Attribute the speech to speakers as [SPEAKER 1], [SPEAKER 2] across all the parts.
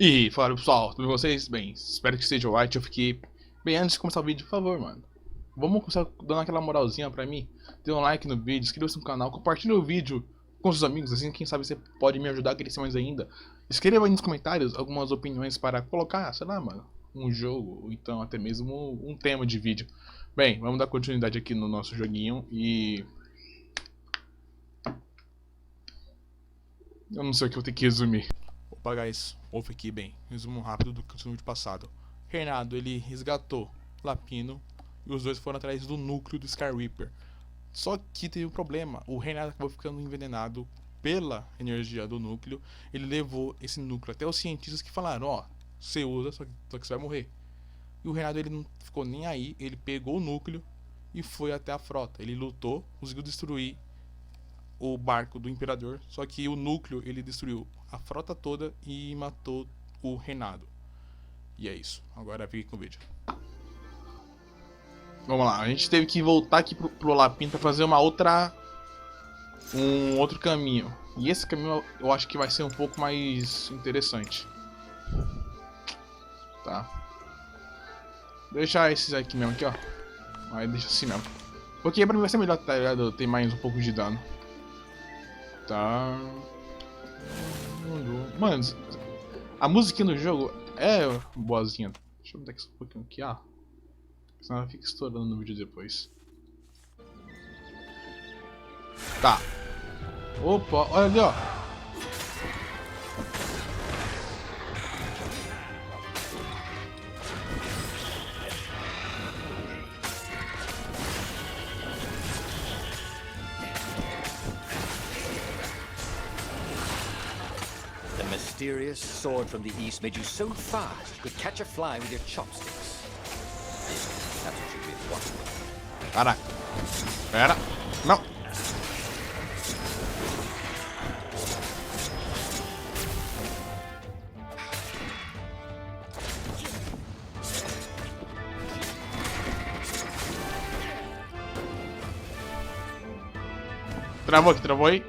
[SPEAKER 1] E fala pessoal, tudo bem vocês? Bem, espero que esteja white. Eu fiquei bem antes de começar o vídeo, por favor, mano. Vamos começar dando aquela moralzinha pra mim. Dê um like no vídeo, inscreva-se no canal, compartilhe o vídeo com seus amigos, assim quem sabe você pode me ajudar a crescer mais ainda. Escreva aí nos comentários algumas opiniões para colocar, sei lá, mano, um jogo, ou então até mesmo um tema de vídeo. Bem, vamos dar continuidade aqui no nosso joguinho e... eu não sei o que eu vou ter que resumir. Opa, guys, ouve aqui bem, resumo rápido do que aconteceu no vídeo passado. Renato, ele resgatou Lapino e os dois foram atrás do núcleo do Sky Reaper. Só que teve um problema, o Renato acabou ficando envenenado pela energia do núcleo. Ele levou esse núcleo até os cientistas que falaram, ó, você usa, só que você vai morrer. E o Renato, ele não ficou nem aí, ele pegou o núcleo e foi até a frota. Ele lutou, conseguiu destruir o barco do imperador, só que o núcleo ele destruiu a frota toda e matou o Renato. E é isso, agora fique com o vídeo. Vamos lá, a gente teve que voltar aqui pro Lapino para fazer um outro caminho. E esse caminho eu acho que vai ser um pouco mais interessante. Tá. Deixar esses aqui mesmo, aqui ó. Aí deixa assim mesmo. Porque pra mim vai ser melhor, tá ligado? Ter mais um pouco de dano. Tá. Mano, a musiquinha do jogo é boazinha. Deixa eu botar aqui um pouquinho aqui, ó. Senão ela fica estourando no vídeo depois. Tá. Opa, olha ali, ó.
[SPEAKER 2] The mysterious sword from the east made you so fast you could catch a fly with your chopsticks. That's what you really want.
[SPEAKER 1] Caraca. Pera. Não. Travou aqui, travou aí.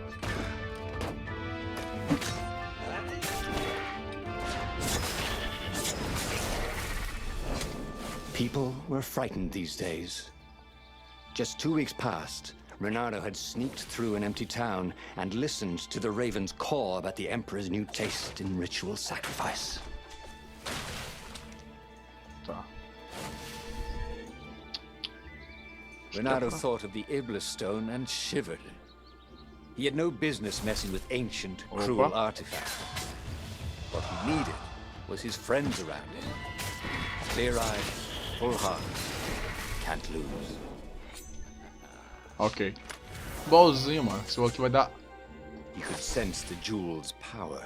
[SPEAKER 2] People were frightened these days. Just 2 weeks past, Renato had sneaked through an empty town and listened to the ravens caw about the Emperor's new taste in ritual sacrifice.
[SPEAKER 1] Tá.
[SPEAKER 2] Renato thought of the Iblis stone and shivered. He had no business messing with ancient, cruel artifacts. What he needed was his friends around him. Clear-eyed, full heart, can't lose.
[SPEAKER 1] Ok. Igualzinho, mano. Esse aqui vai dar.
[SPEAKER 2] He could sense the jewel's power.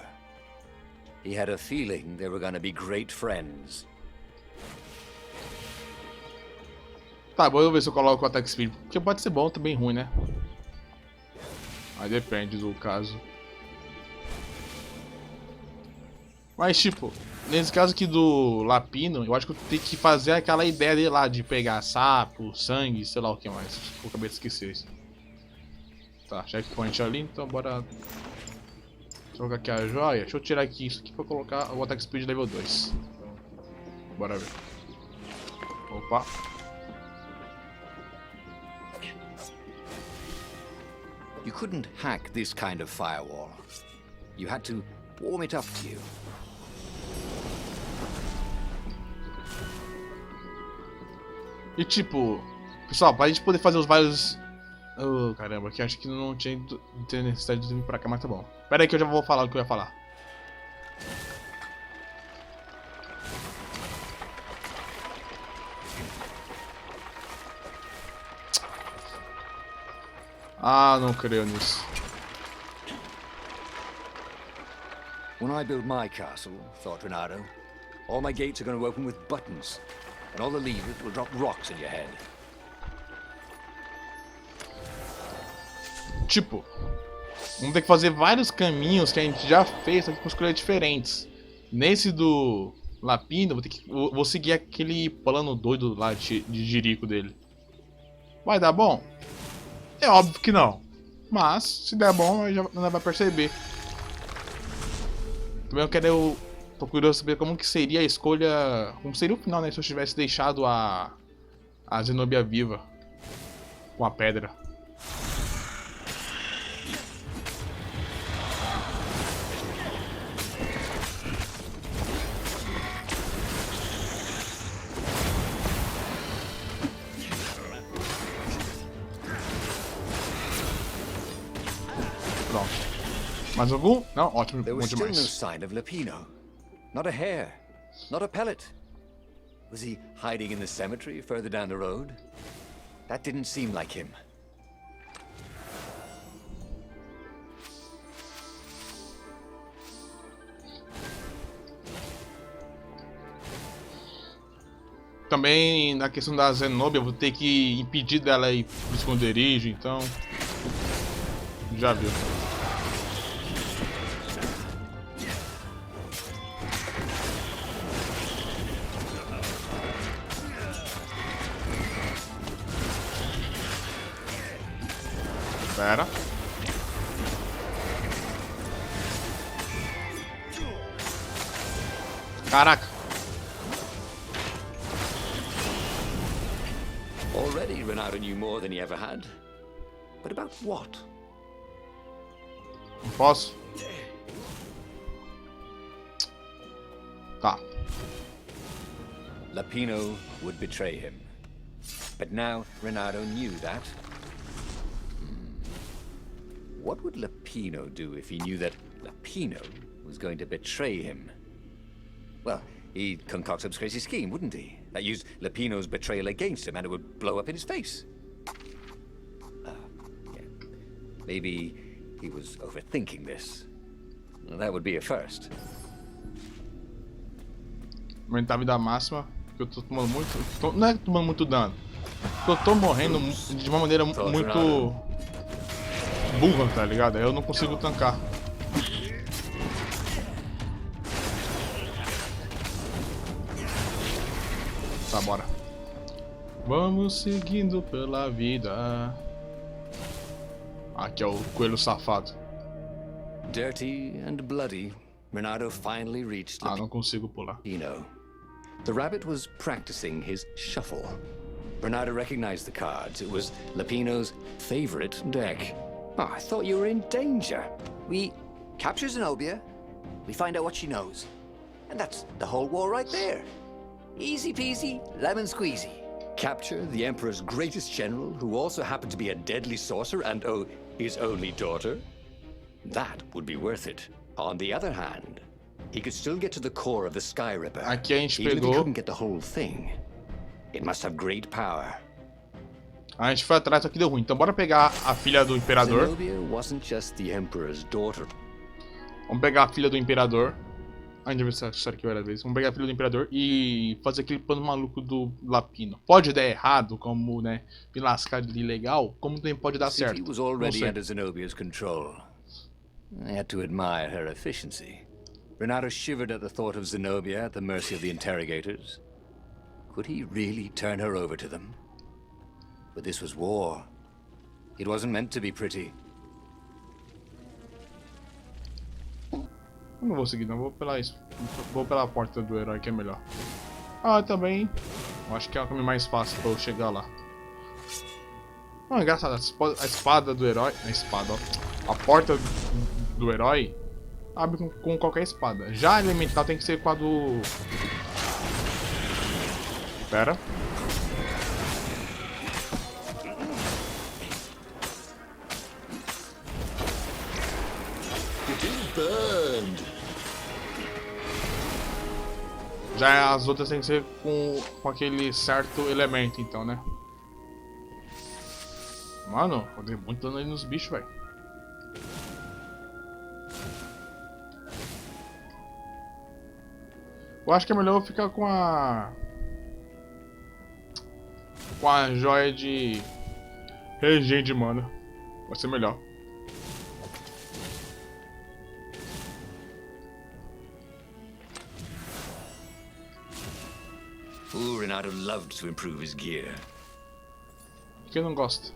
[SPEAKER 2] He had a feeling they were going to be great friends.
[SPEAKER 1] Tá, vou ver se eu coloco o attack speed. Porque pode ser bom, também ruim, né? Aí depende do caso. Mas tipo, nesse caso aqui do Lapino, eu acho que eu tenho que fazer aquela ideia dele lá de pegar sapo, sangue, sei lá o que mais. Eu acabei de esquecer isso. Tá, checkpoint ali, então bora colocar aqui a joia. Deixa eu tirar aqui isso aqui pra colocar o attack speed level 2. Bora ver. Opa.
[SPEAKER 2] You couldn't hack this kind of firewall. You had to warm it up to you.
[SPEAKER 1] E tipo, pessoal, pra gente poder fazer os vários... Oh, caramba, aqui acho que não tinha necessidade de vir pra cá, mas tá bom. Pera aí que eu já vou falar o que eu ia falar. Ah, não creio nisso.
[SPEAKER 2] When I build my castle, thought Renato, all my gates are going to open with buttons, and all the levers will drop rocks in your head.
[SPEAKER 1] Tipo, vamos ter que fazer vários caminhos que a gente já fez, só que com escolhas diferentes. Nesse do Lapino, vou seguir aquele plano doido lá de jirico dele. Vai dar bom? É óbvio que não. Mas, se der bom, já não vai perceber. Também eu quero Tô curioso saber como que seria a escolha... Como seria o final, né? Se eu tivesse deixado a Zenobia viva. Com a pedra. Pronto. Mais algum? Não? Ótimo,
[SPEAKER 2] There
[SPEAKER 1] bom
[SPEAKER 2] was still no
[SPEAKER 1] demais.
[SPEAKER 2] sign of Lapino. Not a hair. Not a pellet. Was he hiding in the cemetery further down the road? That didn't seem like him.
[SPEAKER 1] Também na questão da Zenobia, eu vou ter que impedir dela ir pro esconderijo, então... Já viu. Pera. Caraca.
[SPEAKER 2] Already Renato knew more than he ever had. But about what?
[SPEAKER 1] Não posso? Tá.
[SPEAKER 2] Lapino would betray him. But now Renato knew that. What would Lapino do if he knew that Lapino was going to betray him? Well, he'd concoct some crazy scheme, wouldn't he? That used Lapino's betrayal against him and it would blow up in his face. Yeah. Maybe he was overthinking this. Well, that would be a first.
[SPEAKER 1] Aumentar a vida máxima, porque eu tô tomando muito... Não é tomando muito dano. Porque eu tô morrendo de uma maneira muito... burra, tá ligado? Eu não consigo tancar. Tá, bora. Vamos seguindo pela vida. Aqui é o coelho safado.
[SPEAKER 2] Dirty and bloody, Renato finally reached
[SPEAKER 1] Ah, não consigo pular.
[SPEAKER 2] Lapino. The rabbit was practicing his shuffle. Renato recognized the cards. It was Lapino's favorite deck. Oh, I thought you were in danger.
[SPEAKER 3] We capture Zenobia, we find out what she knows, and that's the whole war right there. Easy peasy, lemon squeezy.
[SPEAKER 2] Capture the Emperor's greatest general, who also happened to be a deadly sorcerer and, oh, his only daughter? That would be worth it. On the other hand, he could still get to the core of the Sky Ripper.
[SPEAKER 1] Aqui a gente
[SPEAKER 2] Even if he
[SPEAKER 1] pegou.
[SPEAKER 2] couldn't get the whole thing, it must have great power.
[SPEAKER 1] A gente foi atrás, só que deu ruim. Então bora pegar a filha do imperador.
[SPEAKER 2] Zenobia wasn't just the Emperor's daughter.
[SPEAKER 1] Vamos pegar a filha do imperador. Ainda vai ser aqui outra vez. Vamos pegar a filha do imperador e fazer aquele plano maluco do Lapino. Pode dar errado, como, né, me lascar de legal, como também pode dar
[SPEAKER 2] The city
[SPEAKER 1] certo.
[SPEAKER 2] was
[SPEAKER 1] Não
[SPEAKER 2] already
[SPEAKER 1] sei.
[SPEAKER 2] under Zenobia's control. I had to admire her efficiency. Renato shivered at the thought of Zenobia at the mercy of the interrogators. Could he really turn her over to them? But this was war. It wasn't meant to be pretty.
[SPEAKER 1] Eu não vou seguir, não. Vou pela porta do herói, que é melhor. Ah, também. Eu acho que é o caminho mais fácil pra eu chegar lá. Ah, engraçado. A espada do herói. A espada, ó. A porta do herói abre com qualquer espada. Já a elemental tem que ser com a do. Pera.
[SPEAKER 2] Burned.
[SPEAKER 1] Já as outras tem que ser com aquele certo elemento, então, né? Mano, eu dei muito dano aí nos bichos, velho. Eu acho que é melhor eu ficar com a joia de regen de mana. Vai ser melhor.
[SPEAKER 2] Ooh, Renato loved to improve his gear.
[SPEAKER 1] Quem não gosta?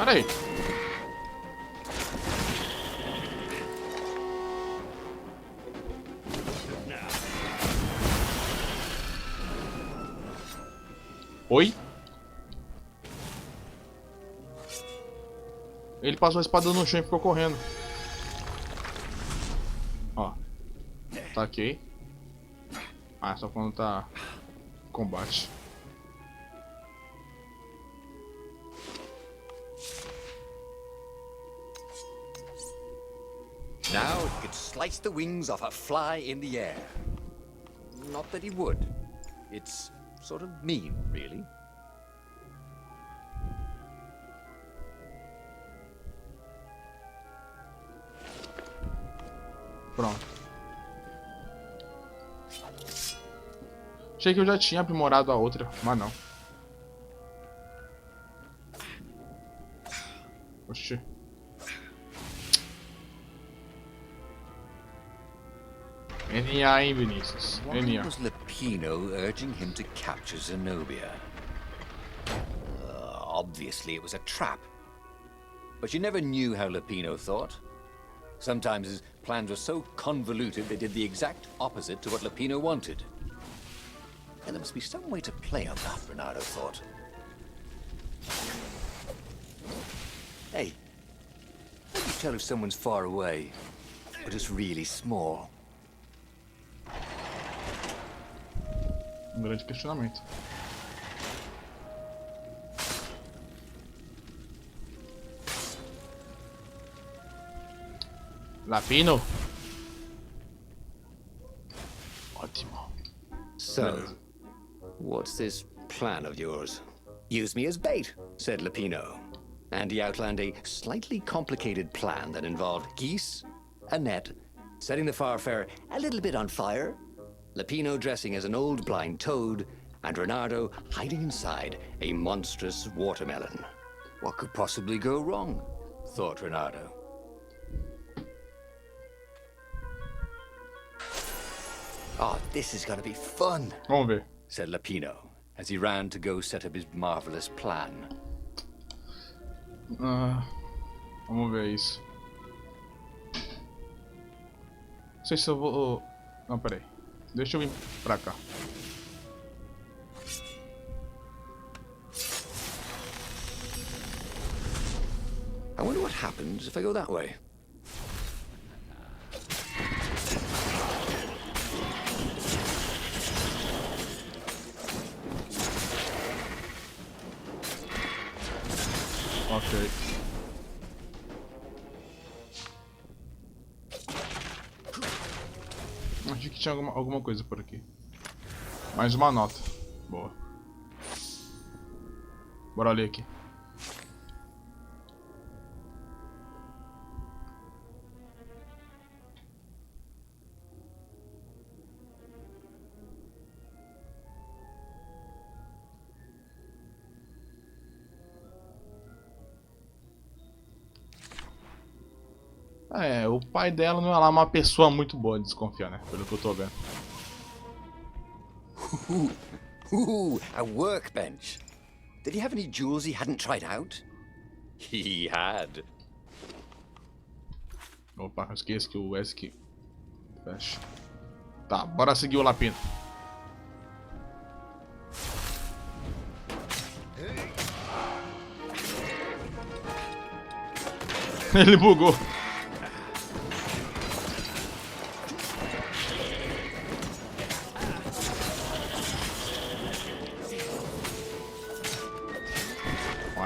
[SPEAKER 1] Pera aí. Oi? Ele passou a espada no chão e ficou correndo. Ó. Taquei. Ah, só quando tá combate.
[SPEAKER 2] Now he could slice the wings off a fly in the air. Not that he would. It's sort of mean, really.
[SPEAKER 1] Pronto. Achei que eu já tinha aprimorado a outra, mas não. Oxi. NA, hein, Vinícius?
[SPEAKER 2] Why
[SPEAKER 1] NA.
[SPEAKER 2] was Lupino urging him to capture Zenobia? Obviously it was a trap. But you never knew how Lupino thought. Sometimes his plans were so convoluted they did the exact opposite to what Lupino wanted. And there must be some way to play on that, Renato thought. Hey, how do you tell if someone's far away, but just really small?
[SPEAKER 1] Grande questionamento. Lapino. Ótimo.
[SPEAKER 2] So, what's this plan of yours? Use me as bait, said Lupino. And he outlined a slightly complicated plan that involved geese, a net, setting the Farfarer a little bit on fire, Lupino dressing as an old blind toad, and Renato hiding inside a monstrous watermelon. What could possibly go wrong? Thought Renato. Oh, this is gonna be fun,
[SPEAKER 1] Vamos ver.
[SPEAKER 2] said Lupino, as he ran to go set up his marvelous plan.
[SPEAKER 1] Vamos ver isso. Não sei se eu vou... Não, peraí. Deixa eu vir pra cá.
[SPEAKER 2] I wonder what happens if I go that way.
[SPEAKER 1] Ok. Achei que tinha alguma coisa por aqui. Mais uma nota. Boa. Bora ler aqui. É, o pai dela não é lá uma pessoa muito boa de desconfiar, né? Pelo que eu tô vendo.
[SPEAKER 2] Ooh, a workbench. Did he have any jewels he hadn't tried out? He had.
[SPEAKER 1] Opa, eu esqueci que o S que fecha. Tá, bora seguir o Lapino. Ele bugou.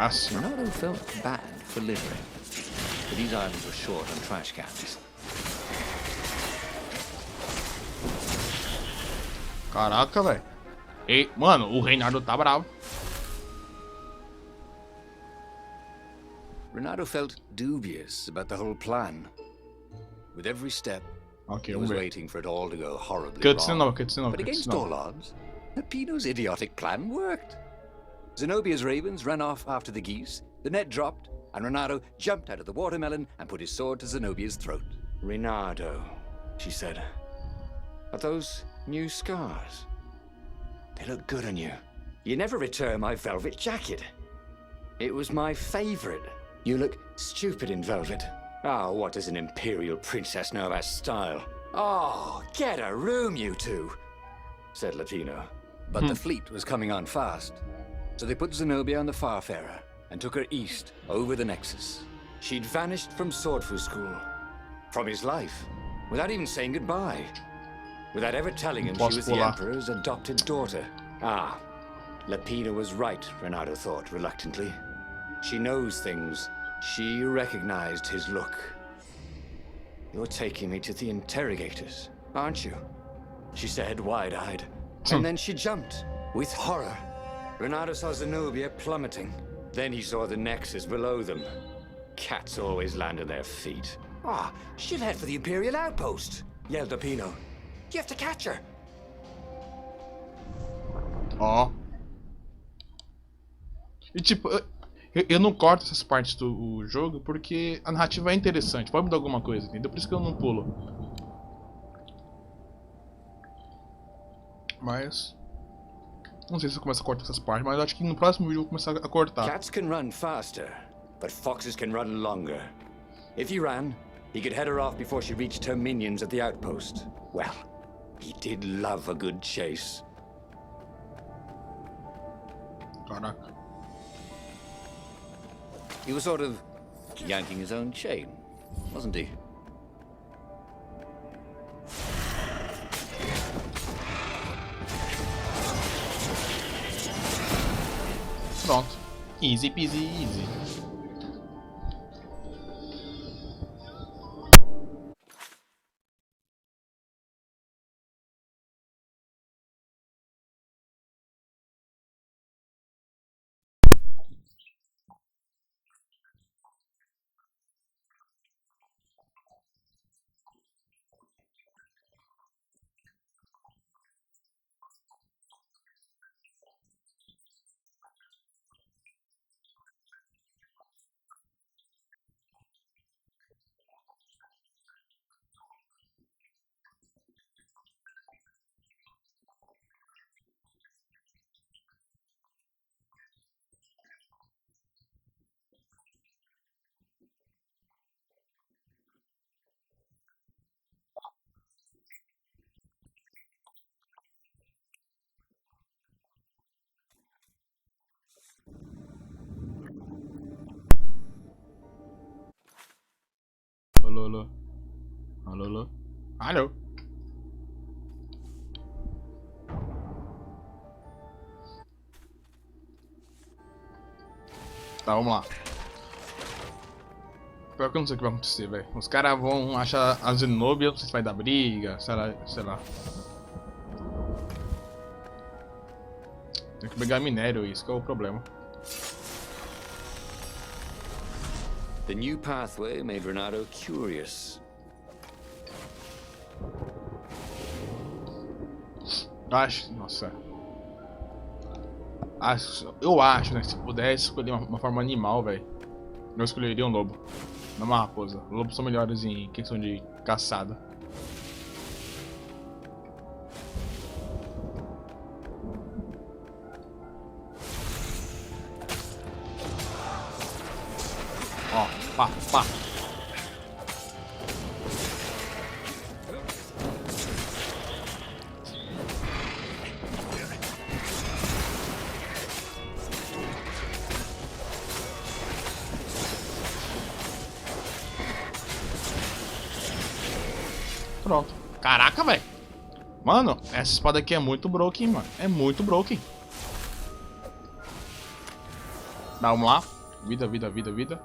[SPEAKER 1] Nossa.
[SPEAKER 2] Renato felt bad for littering, but these islands were short on trash cans.
[SPEAKER 1] Caraca, velho. Ei, mano, o Reinaldo tá bravo.
[SPEAKER 2] Renato felt dubious about the whole plan. With every step,
[SPEAKER 1] Ok,
[SPEAKER 2] he was
[SPEAKER 1] vamos ver.
[SPEAKER 2] waiting for it all to go horribly
[SPEAKER 1] Cutscene
[SPEAKER 2] wrong.
[SPEAKER 1] nova, cutscene nova,
[SPEAKER 2] But against
[SPEAKER 1] cutscene
[SPEAKER 2] all
[SPEAKER 1] nova.
[SPEAKER 2] odds, Lupino's idiotic plan worked. Zenobia's ravens ran off after the geese, the net dropped, and Renato jumped out of the watermelon and put his sword to Zenobia's throat. Renato, she said, are those new scars? They look good on you. You never returned my velvet jacket. It was my favorite. You look stupid in velvet. Ah, what does an imperial princess know about style? Oh, get a room, you two, said Latino. But the fleet was coming on fast, so they put Zenobia on the Farfarer and took her east, over the Nexus. She'd vanished from Swordfu School, from his life, without even saying goodbye, without ever telling him she was the Emperor's adopted daughter. Ah, Lapina was right, Renato thought reluctantly. She knows things. She recognized his look. You're taking me to the interrogators, aren't you? She said, wide-eyed. And then she jumped, with horror. Renato saw Zenobia plummeting. Then he saw the Nexus below them. Cats always land on their feet. Ah, she'll head for the Imperial outpost, yelled Lapino. You have to catch her.
[SPEAKER 1] Ó. E tipo, eu não corto essas partes do jogo porque a narrativa é interessante. Pode mudar alguma coisa, entendeu? Por isso que eu não pulo. Mas não sei se eu começo a cortar essas partes, mas eu acho que no próximo vídeo eu vou começar a cortar.
[SPEAKER 2] Cats can run faster, but foxes can run longer. If he ran, he could head her off before she reached her minions at the outpost. Well, he did love a good chase.
[SPEAKER 1] Caraca.
[SPEAKER 2] He was sort of yanking his own chain, wasn't he?
[SPEAKER 1] Pronto. Easy peasy easy. Alô, alô. Alô, alô. Alô. Tá, vamos lá. Pior que eu não sei o que vai acontecer, velho. Os caras vão achar a Zenobia, não sei se vai dar briga, sei lá. Tem que pegar minério, isso que é o problema.
[SPEAKER 2] The new pathway made Renato curious.
[SPEAKER 1] Nossa. Eu acho, né? Se pudesse escolher uma forma animal, velho, eu escolheria um lobo, não uma raposa. Lobos são melhores em questão de caçada. Ó, pá, pá. Pronto. Caraca, velho. Mano, essa espada aqui é muito broken, mano. É muito broken. Vamos lá. Vida.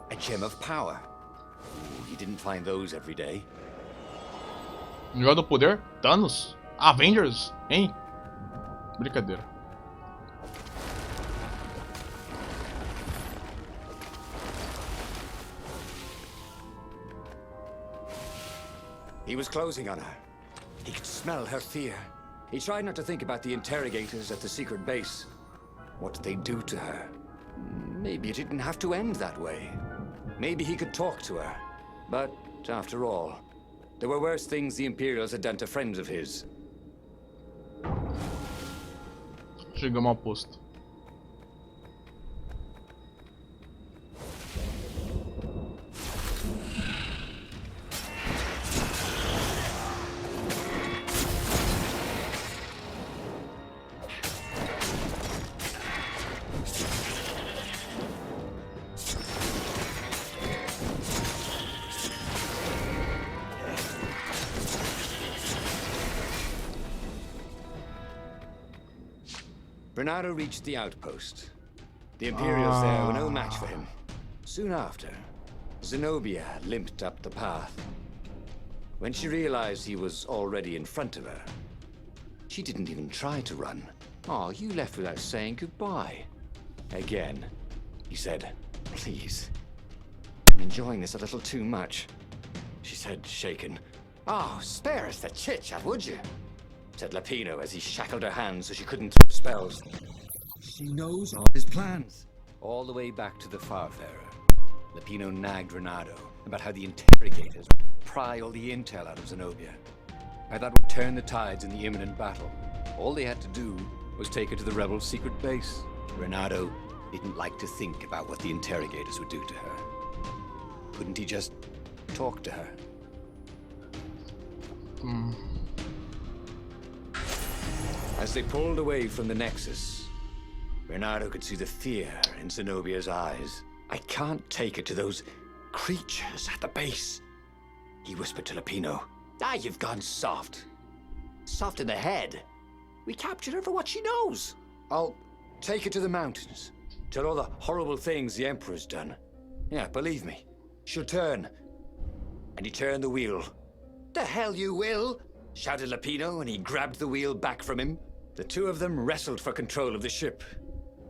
[SPEAKER 2] A gem of power. You didn't find those every day.
[SPEAKER 1] Nível do poder? Thanos? Avengers? Hein? Brincadeira.
[SPEAKER 2] He was closing on her. He could smell her fear. He tried not to think about the interrogators at the secret base. What did they do to her? Maybe it didn't have to end that way. Maybe he could talk to her. But, after all, there were worse things the Imperials had done to friends of his.
[SPEAKER 1] Chegamos ao posto.
[SPEAKER 2] Renato reached the outpost. The Imperials there were no match for him. Soon after, Zenobia limped up the path. When she realized he was already in front of her, she didn't even try to run. Oh, you left without saying goodbye. Again, he said, please. I'm enjoying this a little too much. She said, shaken. Oh, spare us the chit-chat, would you? Said Lapino as he shackled her hands so she couldn't throw spells. She knows all his plans. All the way back to the Farfarer, Lapino nagged Renato about how the interrogators would pry all the intel out of Zenobia. How that would turn the tides in the imminent battle. All they had to do was take her to the rebels' secret base. Renato didn't like to think about what the interrogators would do to her. Couldn't he just talk to her? As they pulled away from the Nexus, Renato could see the fear in Zenobia's eyes. I can't take her to those creatures at the base, he whispered to Lapino. Ah, you've gone soft. Soft in the head. We captured her for what she knows. I'll take her to the mountains. Tell all the horrible things the Emperor's done. Yeah, believe me. She'll turn. And he turned the wheel. The hell you will! Shouted Lapino, and he grabbed the wheel back from him. The two of them wrestled for control of the ship.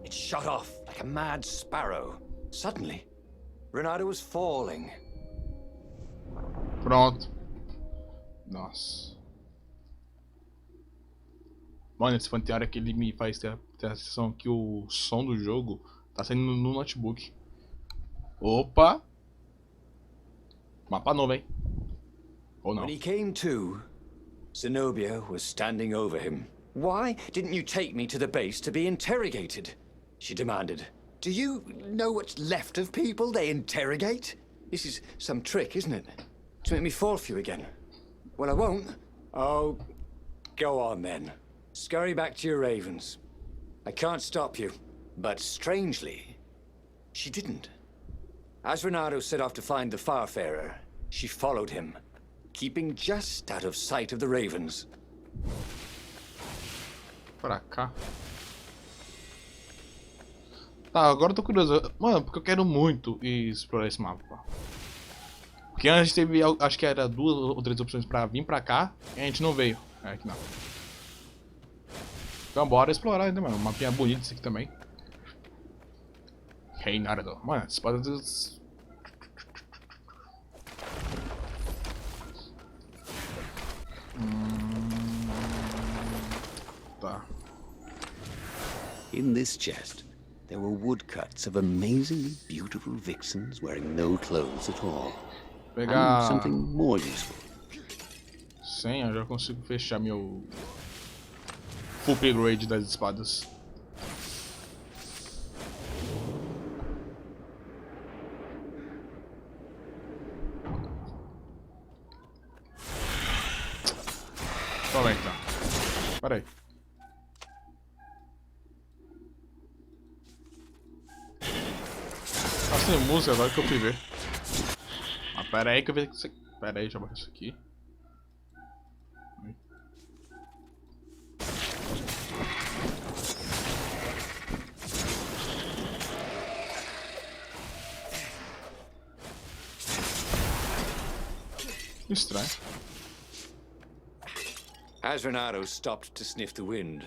[SPEAKER 2] It shot off like a mad sparrow. Suddenly, Renato was falling.
[SPEAKER 1] Pronto. Nossa. Mano, esse tem hora que ele me faz ter a sensação que o som do jogo tá saindo no notebook. Opa! Mapa novo, hein? Ou não?
[SPEAKER 2] When he came to, Zenobia was standing over him. Why didn't you take me to the base to be interrogated? She demanded. Do you know what's left of people they interrogate? This is some trick, isn't it? To make me fall for you again. Well, I won't. Oh, go on then. Scurry back to your ravens. I can't stop you. But strangely, she didn't. As Renato set off to find the Farfarer, she followed him, keeping just out of sight of the ravens.
[SPEAKER 1] Pra cá. Tá, agora eu tô curioso. Mano, porque eu quero muito explorar esse mapa. Porque antes teve, acho que era 2 ou 3 opções pra vir pra cá e a gente não veio. É, aqui não. Então bora explorar ainda, mano. Um mapinha bonito esse aqui também. Reinardo. Mano, essas espadas... Tá.
[SPEAKER 2] In this chest, there were woodcuts of amazingly beautiful vixens wearing no clothes at all.
[SPEAKER 1] Pegar...
[SPEAKER 2] And something more useful.
[SPEAKER 1] Senha, eu já consigo fechar meu... full upgrade das espadas. Toma aí, então. Pera aí. Tá sem música agora que eu fui ver. Mas pera aí que eu vi isso aqui. Pera aí, deixa eu botar isso aqui. Estranho.
[SPEAKER 2] As Renato stopped to sniff the wind,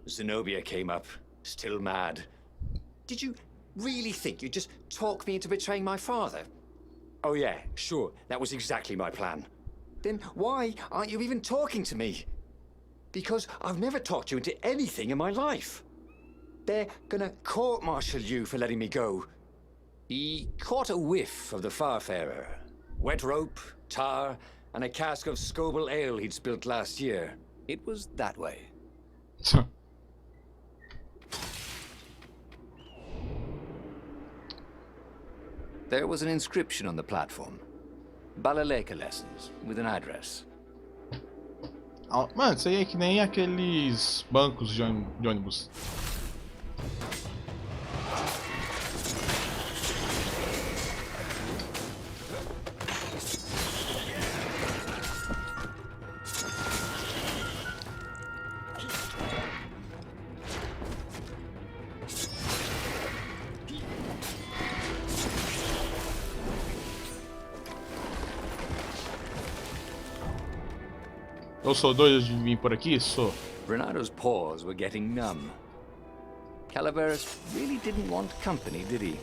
[SPEAKER 2] Zenobia came up, still mad. Did you really think you'd just talk me into betraying my father? Oh yeah, sure, that was exactly my plan. Then why aren't you even talking to me? Because I've never talked you into anything in my life. They're gonna court-martial you for letting me go. He caught a whiff of the Farfarer. Wet rope, tar, and a cask of Scobel ale he'd spilt last year. It was that way. There was an inscription on the platform. Balaleka lessons, with an address.
[SPEAKER 1] Mano, isso aí é que nem aqueles bancos de ônibus. Eu sou doido de vir por aqui? Sou.
[SPEAKER 2] Renado's paws were getting numb. Calaveras really didn't want company, did he?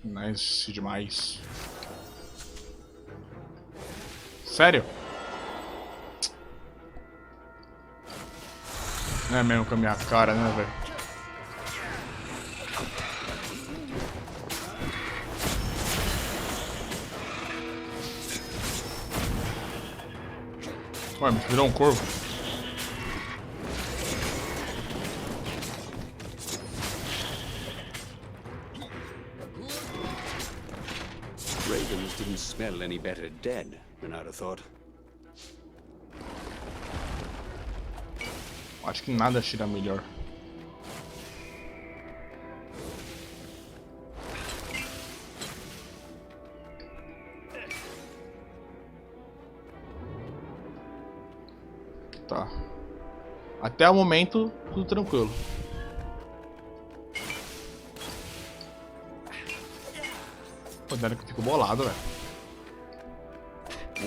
[SPEAKER 1] Nice demais. Sério? Não é mesmo com a minha cara, né, velho? Ué, me virou um corvo.
[SPEAKER 4] Ravens didn't smell any better dead, Renado thought.
[SPEAKER 1] Acho que nada cheira melhor. Tá. Até o momento, tudo tranquilo. Cuidado que eu fico bolado, velho.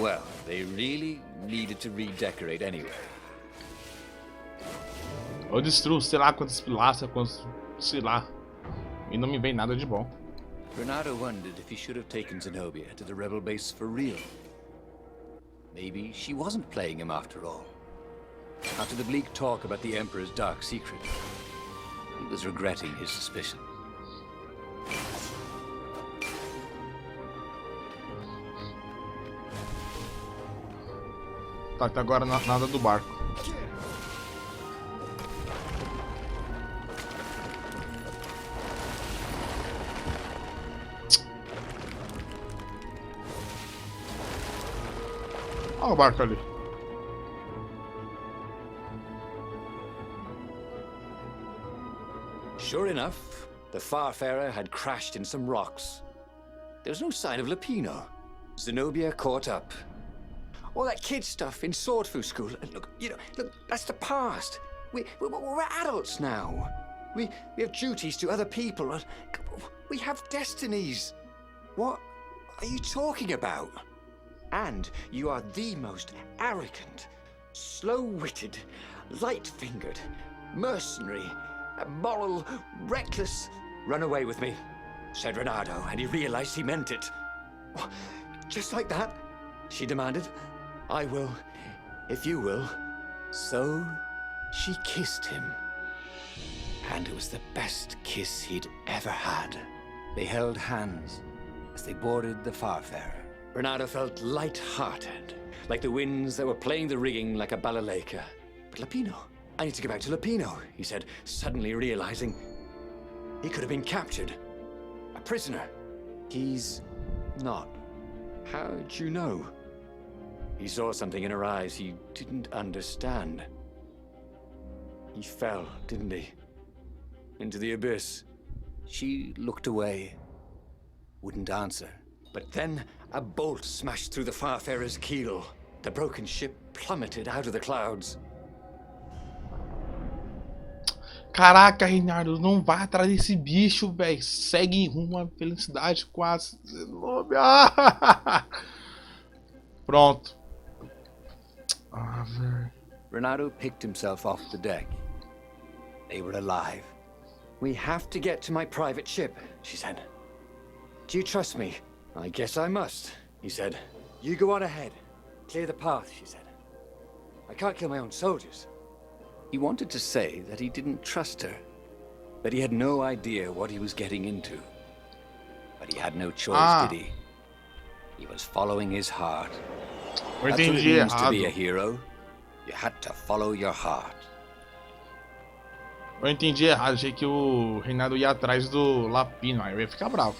[SPEAKER 2] Well, they really needed to redecorate anyway.
[SPEAKER 1] Eu destruo, sei lá quantas pilastras, quantos. Sei lá. E não me vem nada de bom.
[SPEAKER 2] Renado wondered if he should have taken Zenobia to the rebel base for real. Maybe she wasn't playing him after all. After the bleak talk about the Emperor's dark secret, he was regretting his suspicion.
[SPEAKER 1] Tá, até agora nada do barco. Olha o barco ali.
[SPEAKER 2] Sure enough, the Farfarer had crashed in some rocks. There was no sign of Lapino. Zenobia caught up. All that kid stuff in Swordfu School. Look, that's the past. We're adults now. We have duties to other people. We have destinies. What are you talking about? And you are the most arrogant, slow-witted, light-fingered, mercenary, immoral, reckless. Run away with me, said Renado, and he realized he meant it. Just like that, she demanded. I will, if you will. So she kissed him. And it was the best kiss he'd ever had. They held hands as they boarded the Farfarer. Renado felt light-hearted, like the winds that were playing the rigging like a balalaika. But Lapino, I need to get back to Lapino, he said, suddenly realizing he could have been captured. A prisoner. He's not. How'd you know? He saw something in her eyes he didn't understand. He fell, didn't he? Into the abyss. She looked away, wouldn't answer. But then a bolt smashed through the Farfarer's keel. The broken ship plummeted out of the clouds.
[SPEAKER 1] Caraca, Reinaldo, não vai atrás desse bicho, velho. Segue rumo à felicidade com a Zenobia. Pronto. Ah, velho.
[SPEAKER 2] Renado picked himself off the deck. They were alive. We have to get to my private ship, she said. Do you trust me? I guess I must, he said. You go on ahead. Clear the path, she said. I can't kill my own soldiers. He wanted to say that he didn't trust her, that he had no idea what he was getting into. But he had no choice, did he? He was following his heart.
[SPEAKER 1] Eu
[SPEAKER 2] That's what it
[SPEAKER 1] entendi
[SPEAKER 2] means to be a
[SPEAKER 1] errado.
[SPEAKER 2] hero. You had to follow your heart.
[SPEAKER 1] Eu entendi errado. Achei que o Reinaldo ia atrás do Lapino. Aí eu ia ficar bravo.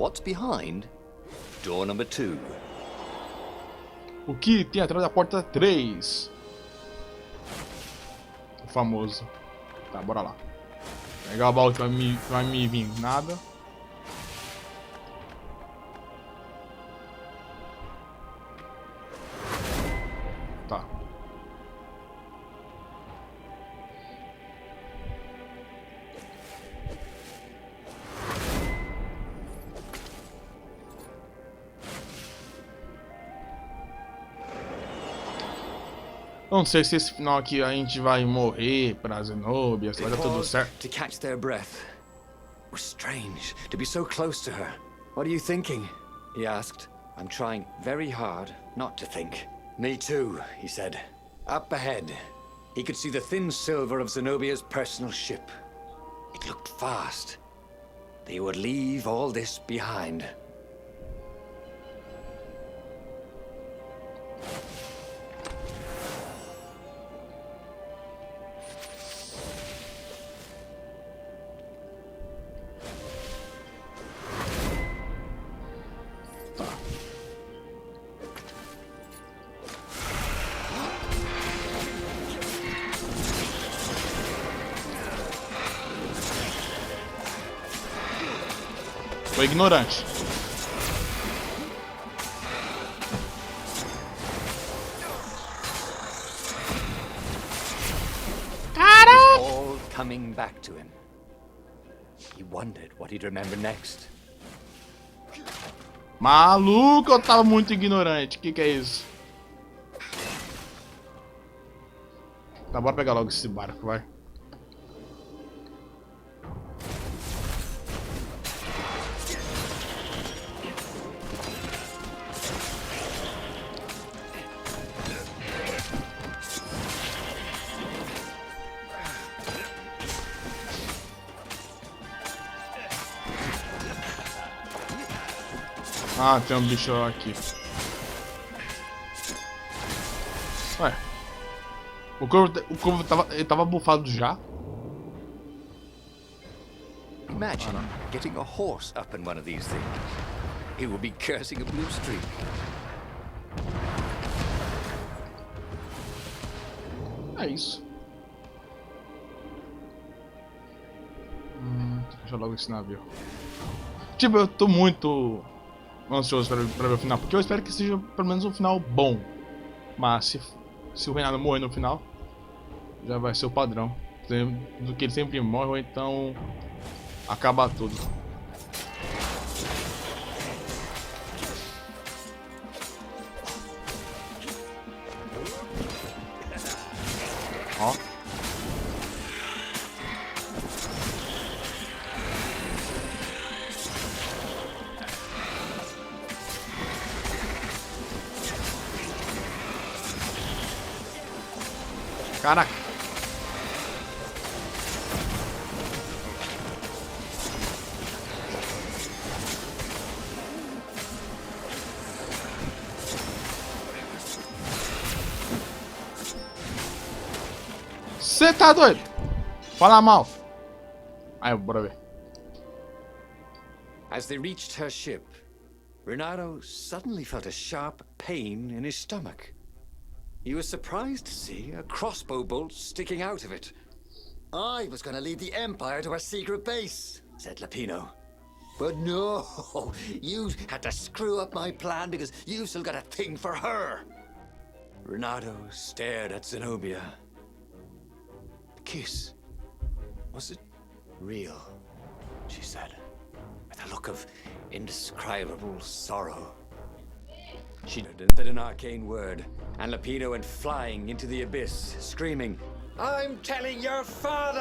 [SPEAKER 3] what's behind door number 2?
[SPEAKER 1] O que tem atrás da porta 3? O famoso. Tá, bora lá. Pegar o baú que vai me vir nada. Tá. Não sei se esse final aqui a gente vai morrer pra Zenobia, se vai dar tudo certo.
[SPEAKER 2] To catch their breath. It was strange to be so close to her. What are you thinking? He asked. I'm trying very hard not to think. Me too, he said. Up ahead, he could see the thin silver of Zenobia's personal ship. It looked fast. They would leave all this behind.
[SPEAKER 1] Foi ignorante.
[SPEAKER 2] All coming back to him. He wondered what he'd remember next.
[SPEAKER 1] Maluco, eu tava muito ignorante. Que é isso? Tá, bora pegar logo esse barco, vai. Ah, tem um bicho aqui. Ué. O corvo tava bufado já?
[SPEAKER 2] Imagine getting a horse up in one of these things. He would be cursing a blue streak.
[SPEAKER 1] É isso. Deixa logo esse navio. Tipo, eu tô muito ansioso pra ver o final, porque eu espero que seja pelo menos um final bom. Mas se o Reinado morrer no final, já vai ser o padrão. Do que ele sempre morre, ou então acaba tudo. Ó. Caraca. Você tá doido? Fala mal. Aí, bora ver.
[SPEAKER 2] As they reached her ship, Renato suddenly felt a sharp pain in his stomach. He was surprised to see a crossbow bolt sticking out of it.
[SPEAKER 3] I was going to lead the Empire to a secret base, said Lapino. But no, you had to screw up my plan because you've still got a thing for her.
[SPEAKER 2] Renato stared at Zenobia. The kiss, was it real? She said, with a look of indescribable sorrow. She said an arcane word, and Lapino went flying into the abyss, screaming, "I'm telling your father!"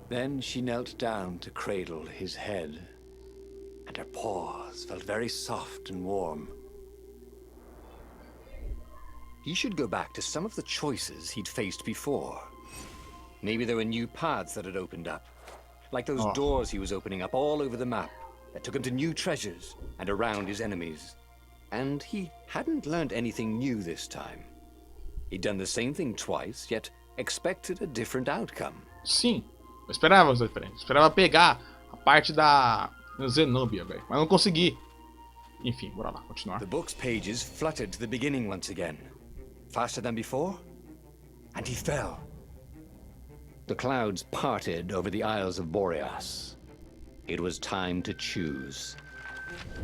[SPEAKER 2] Then she knelt down to cradle his head, and her paws felt very soft and warm. He should go back to some of the choices he'd faced before. Maybe there were new paths that had opened up, like those doors he was opening up all over the map that took him to new treasures and around his enemies. And he hadn't learned anything new this time. He'd done the same thing twice, yet expected a different outcome.
[SPEAKER 1] Sim, eu esperava coisa diferente. Esperava pegar a parte da Zenobia, velho. Mas não consegui. Enfim, bora lá, continuar.
[SPEAKER 2] The book's pages fluttered to the beginning once again. Faster than before? And he fell. The clouds parted over the Isles of Boreas. It was time to choose.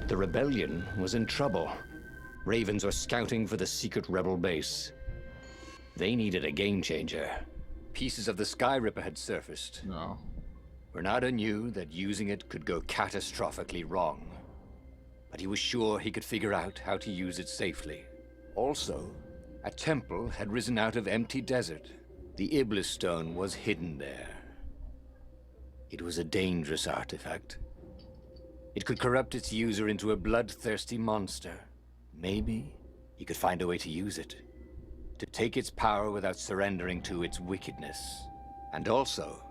[SPEAKER 2] The rebellion was in trouble. Ravens were scouting for the secret rebel base. They needed a game changer. Pieces of the Sky Ripper had surfaced.
[SPEAKER 1] No.
[SPEAKER 2] Bernardo knew that using it could go catastrophically wrong. But he was sure he could figure out how to use it safely. Also, a temple had risen out of empty desert. The Iblis stone was hidden there. It was a dangerous artifact. It could corrupt its user into a bloodthirsty monster. Maybe he could find a way to use it. To take its power without surrendering to its wickedness. And also,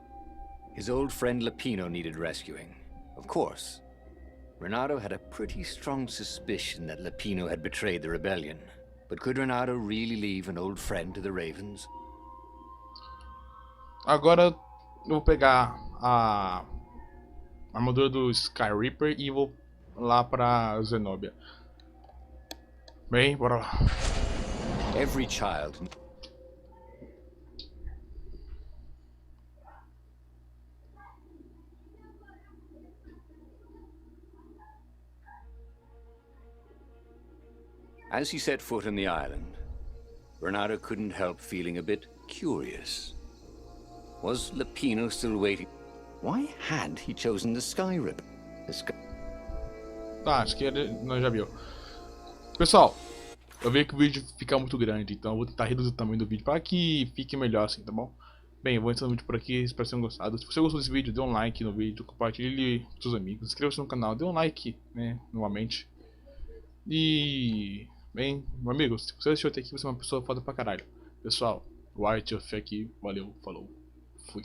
[SPEAKER 2] his old friend Lapino needed rescuing. Of course, Renato had a pretty strong suspicion that Lapino had betrayed the rebellion. But could Renato really leave an old friend to the Ravens?
[SPEAKER 1] Agora eu vou pegar a armadura do Sky Reaper e vou lá pra Zenobia. Bem, bora lá.
[SPEAKER 2] Every child. As he set foot on the island, Renato couldn't help feeling a bit curious. Was Lapino still waiting? Why had he chosen the Sky Ripper?
[SPEAKER 1] Tá, acho que nós já viu. Pessoal, eu vi que o vídeo fica muito grande, então eu vou tentar reduzir o tamanho do vídeo para que fique melhor assim, tá bom? Bem, eu vou encerrar o vídeo por aqui, espero que tenham gostado. Se você gostou desse vídeo, dê um like no vídeo, compartilhe com seus amigos, inscreva-se no canal, dê um like, né, novamente. E... bem, meu amigo, se você assistiu até aqui, você é uma pessoa foda pra caralho. Pessoal, o Art eu fico aqui, valeu, falou, fui.